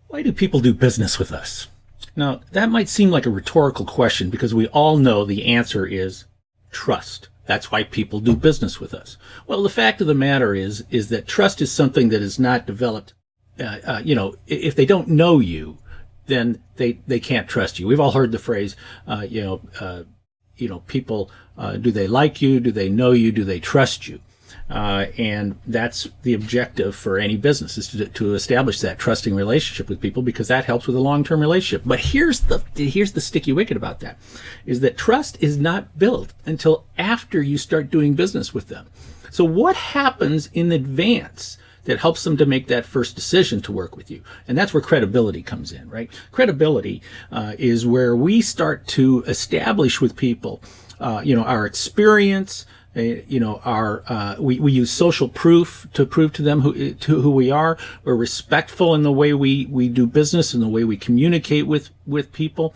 Why do people do business with us? Now, that might seem like a rhetorical question because we all know the answer is trust. That's why people do business with us. Well, the fact of the matter is that trust is something that is not developed. If they don't know you, then they can't trust you. We've all heard the phrase, people, do they like you? Do they know you? Do they trust you? And that's the objective for any business, is to establish that trusting relationship with people, because that helps with a long-term relationship. But here's the sticky wicket about that, is that trust is not built until after you start doing business with them. So what happens in advance that helps them to make that first decision to work with you? And that's where credibility comes in, right? Credibility is where we start to establish with people, our experience. We use social proof to prove to them who we are. We're respectful in the way we do business and the way we communicate with people.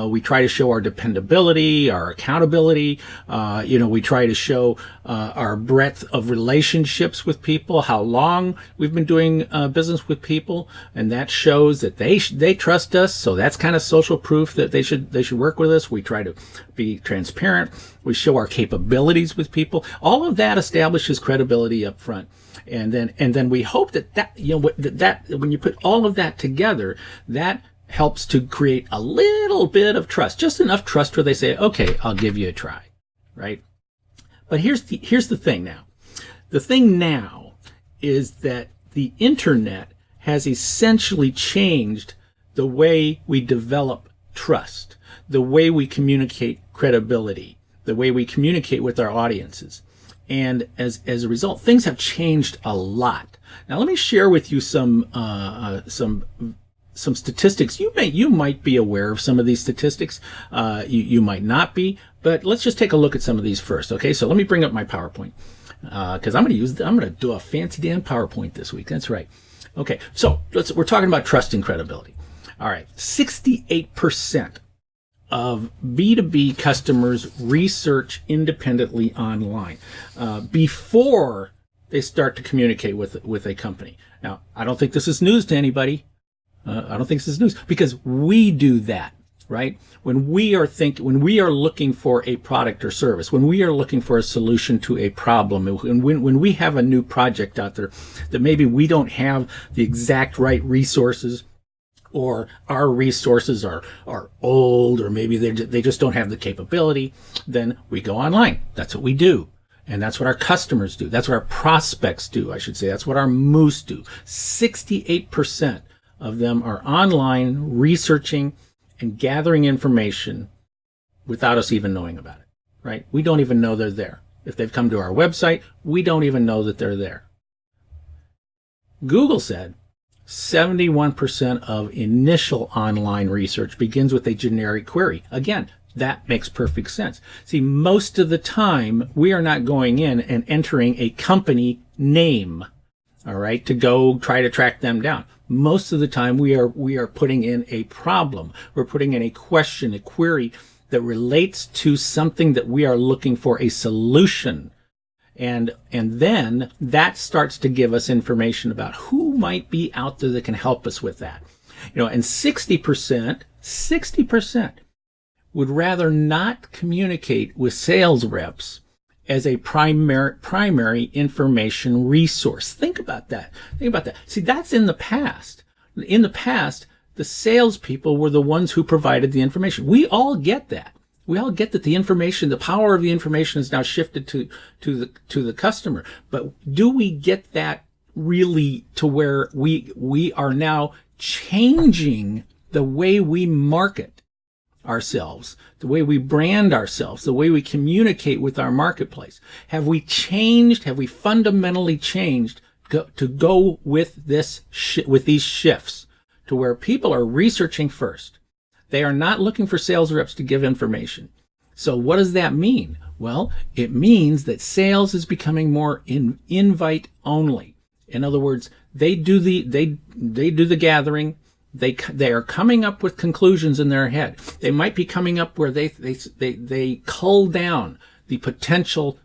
We try to show our dependability, our accountability. We try to show our breadth of relationships with people, how long we've been doing business with people, and that shows that they trust us. So that's kind of social proof that they should work with us. We try to be transparent. We show our capabilities with people. All of that establishes credibility up front. And then we hope that when you put all of that together, that helps to create a little bit of trust, just enough trust where they say, okay, I'll give you a try, right? But here's the thing now. The thing now is that the internet has essentially changed the way we develop trust, the way we communicate credibility, the way we communicate with our audiences. And as a result, things have changed a lot. Now, let me share with you some statistics. You might be aware of some of these statistics. You might not be, but let's just take a look at some of these first. Okay, so let me bring up my PowerPoint, because I'm going to do a fancy damn PowerPoint this week. That's right. Okay, so we're talking about trust and credibility. All right, 68% of B2B customers research independently online before they start to communicate with a company. Now, I don't think this is news to anybody. I don't think this is news, because we do that, right? When we are looking for a product or service, when we are looking for a solution to a problem, and when we have a new project out there that maybe we don't have the exact right resources, or our resources are old, or maybe they just don't have the capability, then we go online. That's what we do. And that's what our customers do. That's what our prospects do, I should say. That's what our moose do. 68% of them are online researching and gathering information without us even knowing about it, right? We don't even know they're there. If they've come to our website, we don't even know that they're there. Google said 71% of initial online research begins with a generic query. Again, that makes perfect sense. See, most of the time, we are not going in and entering a company name, all right, to go try to track them down. Most of the time, we are putting in a problem. We're putting in a question, a query that relates to something that we are looking for a solution. And then that starts to give us information about who might be out there that can help us with that. And 60% would rather not communicate with sales reps as a primary information resource. Think about that. See, that's in the past. In the past, the salespeople were the ones who provided the information. We all get that. We all get that the information, the power of the information is now shifted to the customer. But do we get that really to where we are now changing the way we market ourselves, the way we brand ourselves, the way we communicate with our marketplace? Have we changed? Have we fundamentally changed to go with with these shifts to where people are researching first? They are not looking for sales reps to give information. So what does that mean? Well, it means that sales is becoming more invite only. In other words, they do the gathering. They are coming up with conclusions in their head. They might be coming up where they cull down the potential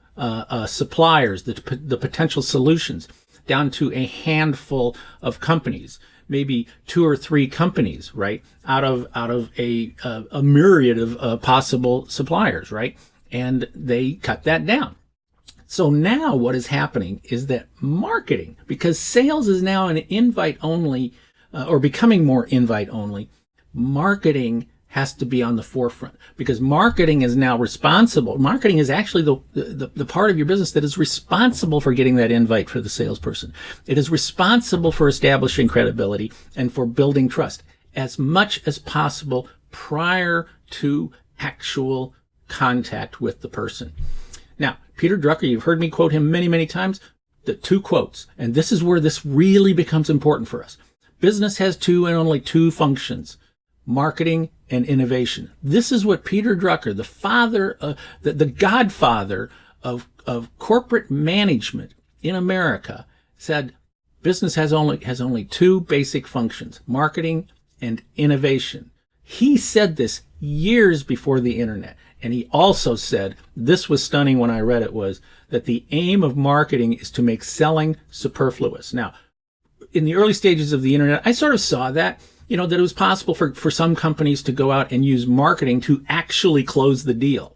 suppliers, the potential solutions down to a handful of companies. maybe 2 or 3 companies, right, out of a myriad of possible suppliers, right? And they cut that down. So now what is happening is that marketing, because sales is now an invite only, or becoming more invite only, marketing has to be on the forefront, because marketing is now responsible. Marketing is actually the part of your business that is responsible for getting that invite for the salesperson. It is responsible for establishing credibility and for building trust as much as possible prior to actual contact with the person. Now, Peter Drucker, you've heard me quote him many, many times, the 2 quotes, and this is where this really becomes important for us. Business has 2 and only 2 functions: marketing and innovation. This is what Peter Drucker, the father, the godfather of corporate management in America, said. Business has only 2 basic functions: marketing and innovation. He said this years before the internet. And he also said, this was stunning when I read it, was that the aim of marketing is to make selling superfluous. Now, in the early stages of the internet, I sort of saw that, that it was possible for some companies to go out and use marketing to actually close the deal.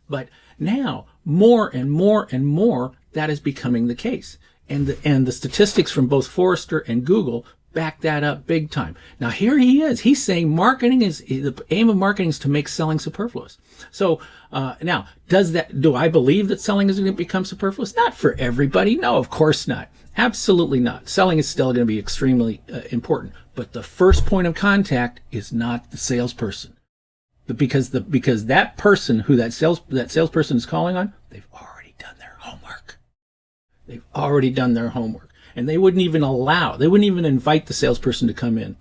But now, more and more and more, that is becoming the case. And the statistics from both Forrester and Google back that up big time. Now here he is. He's saying the aim of marketing is to make selling superfluous. So now, do I believe that selling is going to become superfluous? Not for everybody. No, of course not. Absolutely not. Selling is still going to be extremely important. But the first point of contact is not the salesperson. Because that person who that salesperson is calling on, they've already done their homework. They've already done their homework. And they wouldn't even invite the salesperson to come in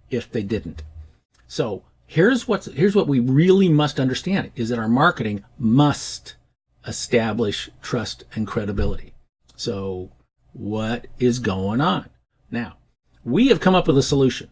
if they didn't. So here's what we really must understand, is that our marketing must establish trust and credibility. So what is going on? Now, we have come up with a solution.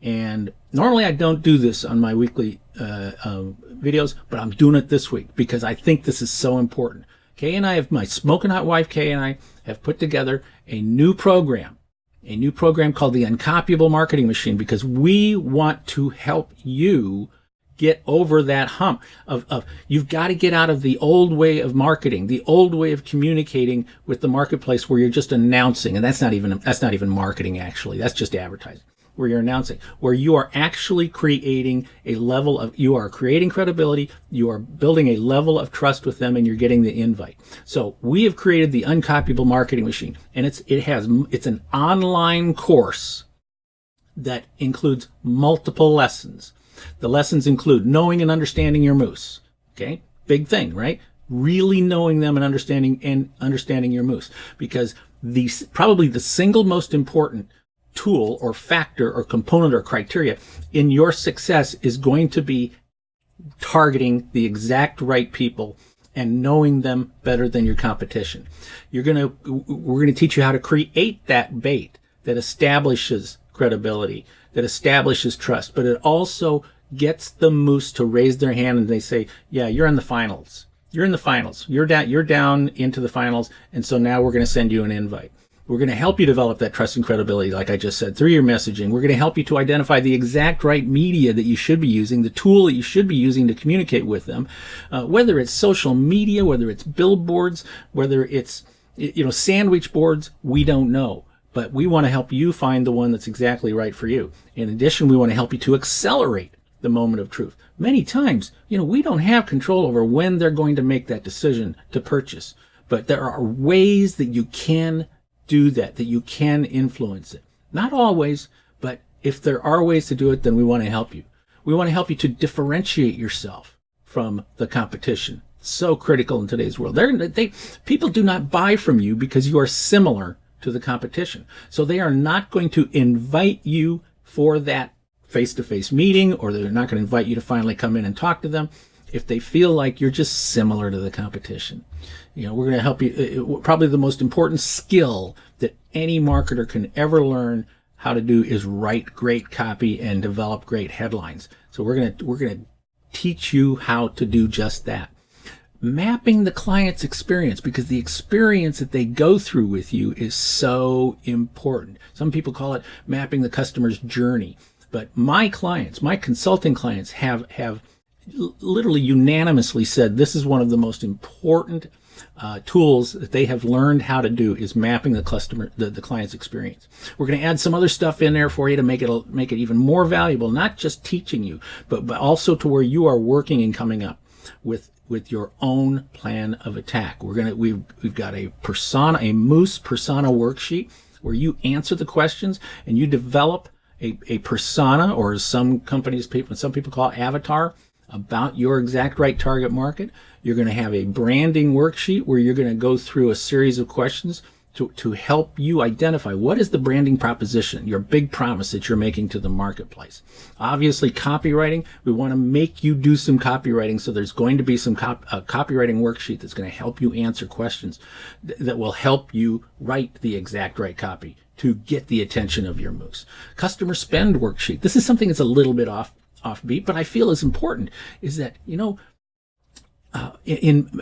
And normally I don't do this on my weekly videos, but I'm doing it this week because I think this is so important. Kay and I my smoking hot wife, Kay and I have put together a new program called the Uncopyable Marketing Machine, because we want to help you get over that hump of you've got to get out of the old way of marketing, the old way of communicating with the marketplace where you're just announcing, and that's not even marketing actually, that's just advertising. Where you're announcing, where you are actually creating you are creating credibility, you are building a level of trust with them, and you're getting the invite. So we have created the Uncopyable Marketing Machine, and it's an online course that includes multiple lessons. The lessons include knowing and understanding your moose. Okay, big thing, right? Really knowing them and understanding your moose, because probably the single most important tool or factor or component or criteria in your success is going to be targeting the exact right people and knowing them better than your competition. We're going to teach you how to create that bait that establishes credibility, that establishes trust, but it also gets the moose to raise their hand and they say, yeah, you're in the finals. You're in the finals. You're down into the finals. And so now we're going to send you an invite. We're going to help you develop that trust and credibility, like I just said, through your messaging. We're going to help you to identify the exact right media that you should be using, the tool that you should be using to communicate with them, whether it's social media, whether it's billboards, whether it's sandwich boards, we don't know. But we want to help you find the one that's exactly right for you. In addition, we want to help you to accelerate the moment of truth. Many times, we don't have control over when they're going to make that decision to purchase. But there are ways that you can do that you can influence it. Not always, but if there are ways to do it, then we want to help you. We want to help you to differentiate yourself from the competition. So critical in today's world. People do not buy from you because you are similar to the competition. So they are not going to invite you for that face-to-face meeting, or they're not going to invite you to finally come in and talk to them if they feel like you're just similar to the competition. We're going to help you. Probably the most important skill that any marketer can ever learn how to do is write great copy and develop great headlines. So we're going to teach you how to do just that. mapping the client's experience, because the experience that they go through with you is so important. Some people call it mapping the customer's journey. But my clients, my consulting clients have literally unanimously said this is one of the most important tools that they have learned how to do, is mapping the client's experience. We're going to add some other stuff in there for you to make it even more valuable, not just teaching you, but also to where you are working and coming up with your own plan of attack. We've got a Moose persona worksheet where you answer the questions and you develop a persona, or as some people call it, avatar, about your exact right target market. You're going to have a branding worksheet where you're going to go through a series of questions to help you identify what is the branding proposition, your big promise that you're making to the marketplace. Obviously, copywriting, we want to make you do some copywriting, so there's going to be some copywriting worksheet that's going to help you answer questions that will help you write the exact right copy to get the attention of your moose. Customer spend worksheet. This is something that's a little bit offbeat, but I feel is important, is that, in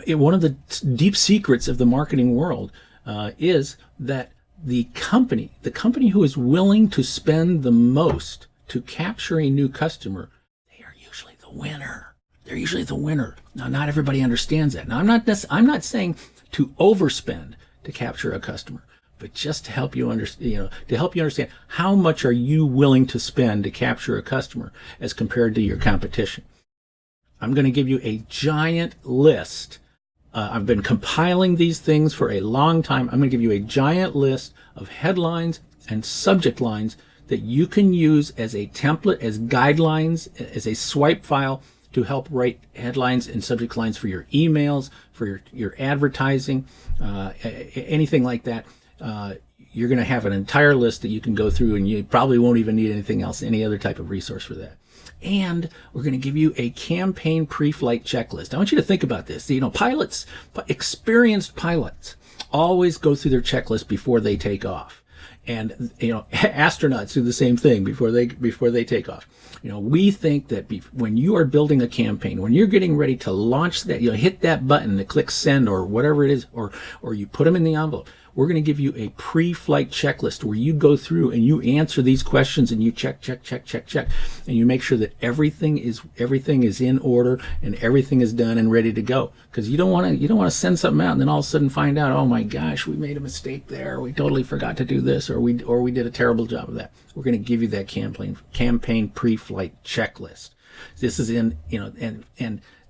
one of the deep secrets of the marketing world is that the company who is willing to spend the most to capture a new customer, they are usually the winner. They're usually the winner. Now, not everybody understands that. Now, I'm not saying to overspend to capture a customer, but just to help you understand how much are you willing to spend to capture a customer as compared to your competition. I'm going to give you a giant list. I've been compiling these things for a long time. I'm going to give you a giant list of headlines and subject lines that you can use as a template, as guidelines, as a swipe file to help write headlines and subject lines for your emails, for your advertising, anything like that. You're going to have an entire list that you can go through, and you probably won't even need anything else, any other type of resource for that. And we're going to give you a campaign pre-flight checklist. I want you to think about this. Experienced pilots always go through their checklist before they take off. And, astronauts do the same thing before they take off. We think that when you are building a campaign, when you're getting ready to launch that, hit that button to click send or whatever it is, or you put them in the envelope, we're going to give you a pre-flight checklist where you go through and you answer these questions and you check, and you make sure that everything is in order and everything is done and ready to go. Because you don't want to send something out and then all of a sudden find out, oh my gosh, we made a mistake there, we totally forgot to do this, or we did a terrible job of that. We're going to give you that campaign pre-flight checklist. This is and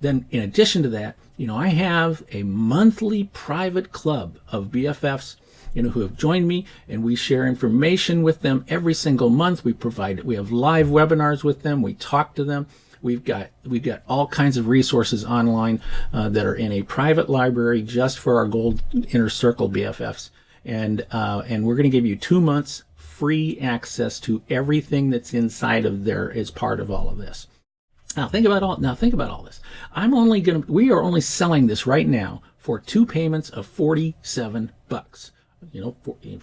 then in addition to that, I have a monthly private club of BFFs, who have joined me, and we share information with them every single month. We have live webinars with them. We talk to them. We've got all kinds of resources online that are in a private library just for our Gold Inner Circle BFFs, and we're going to give you 2 months free access to everything that's inside of there as part of all of this. Now think about all this. We are only selling this right now for 2 payments of $47.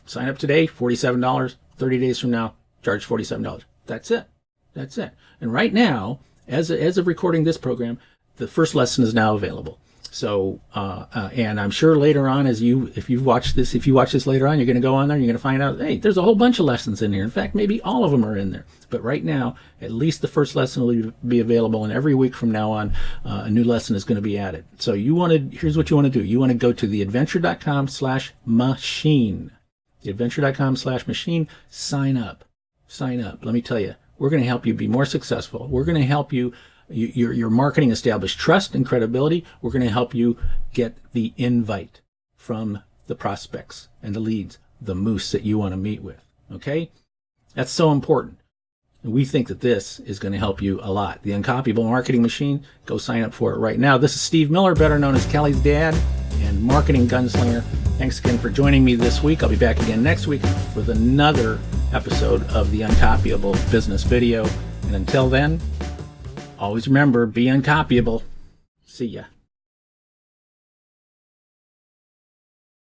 Sign up today, $47. 30 days from now, charge $47. That's it. And right now, as of recording this program, the first lesson is now available. So, and I'm sure later on, if you watch this later on, you're going to go on there and you're going to find out, hey, there's a whole bunch of lessons in here. In fact, maybe all of them are in there. But right now, at least the first lesson will be available, and every week from now on, a new lesson is going to be added. So here's what you want to do. You want to go to theadventure.com/machine. Theadventure.com/machine. Sign up. Let me tell you, we're going to help you be more successful. We're going to help you your marketing establish trust and credibility. We're going to help you get the invite from the prospects and the leads, the moose that you want to meet with. Okay? That's so important. And we think that this is going to help you a lot. The Uncopyable Marketing Machine, go sign up for it right now. This is Steve Miller, better known as Kelly's dad and marketing gunslinger. Thanks again for joining me this week. I'll be back again next week with another episode of the Uncopyable Business video. And until then, always remember, be uncopyable. See ya.